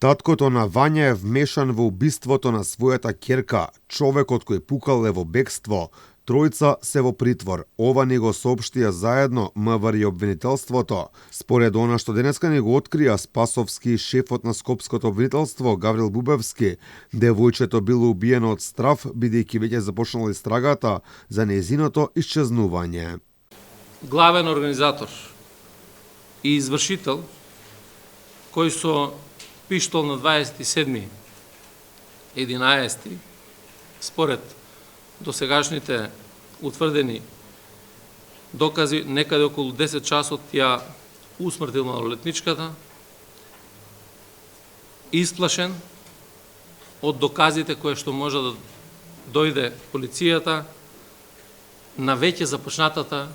Таткото на Вања е вмешан во убиството на својата ќерка. Човекот кој пукал е во бегство. Тројца се во притвор. Ова ни го соопштија заедно МВР и обвинителството. Според она што денеска ни го открија Спасовски, шефот на Скопското обвинителство Гаврил Бубевски, девојчето било убиено од страв, бидејќи веќе започнала истрагата за нејзиното исчезнување. Главен организатор и извршител кој со пиштол на 27.11. според досегашните утврдени докази, некаде околу 10 часот ја усмртил малолетничката, исплашен од доказите кои што може да дојде полицијата на веќе започнатата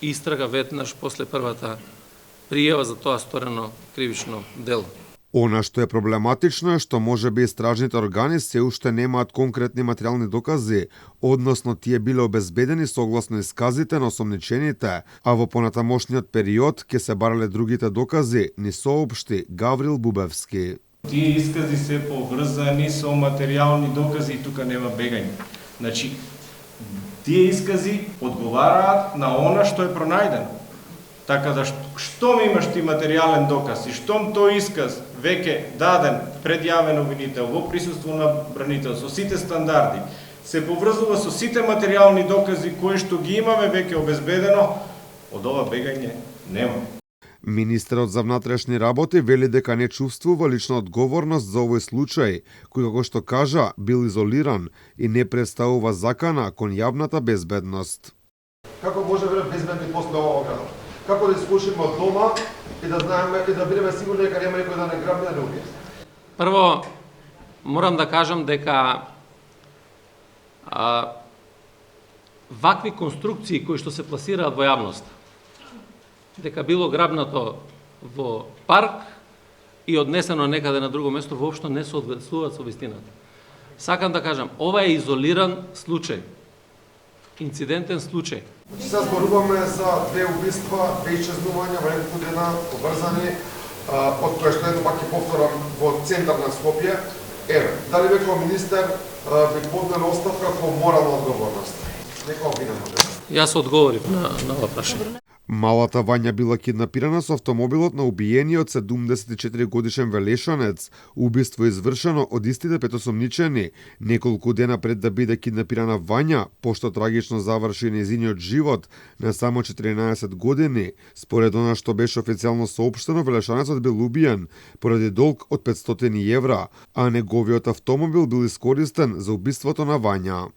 истрага веднаш после првата пријава за тоа сторено кривично дело. Она што е проблематично е што можеби истражните органи се уште немаат конкретни материјални докази, односно тие биле обезбедени согласно исказите на осомничените, а во понатамошниот период ќе се барале другите докази, ни соопшти Гаврил Бубевски. Тие искази се поврзани со материјални докази и тука нема бегање. Значи, тие искази одговараат на она што е пронајдено. Така да штом имаш ти материјален доказ и штом тој исказ веќе даден предјавен обвинител во присуство на бранител со сите стандарди, се поврзува со сите материјални докази кои што ги имаме веќе обезбедено, од ова бегање нема. Министерот за внатрешни работи вели дека не чувствува лична одговорност за овој случај, кој, како што кажа, бил изолиран и не представува закана кон јавната безбедност. Како може да биде безбедни после овоga? Како да искушиме од дома и да знаеме и да бидеме сигурни дека нема никој да не грабне да не убие? Прво, морам да кажам дека вакви конструкции кои што се пласираат во јавност, дека било грабнато во парк и однесено некаде на друго место, воопшто не соодветствуваат со вистината. Сакам да кажам, ова е изолиран случај, инцидентен случај. Се зборуваме за две убиства, две исчезнувања во неколку дена поврзани, од која што едно пак ќе повторам во центар на Скопје. Еве, дали ве како министер би поднел оставка по морална одговорност? Нека обвинен може. Јас одговорив на ова прашање. Малата Вања била киднапирана со автомобилот на убиениот 74 годишен велешанец. Убиство извршено од истите петосомничени. Неколку дена пред да биде киднапирана Вања, пошто трагично заврши нејзиниот живот на само 14 години. Според она што беше официјално соопштено, велешанецот бил убиен поради долг од 500 евра, а неговиот автомобил бил искористен за убиството на Вања.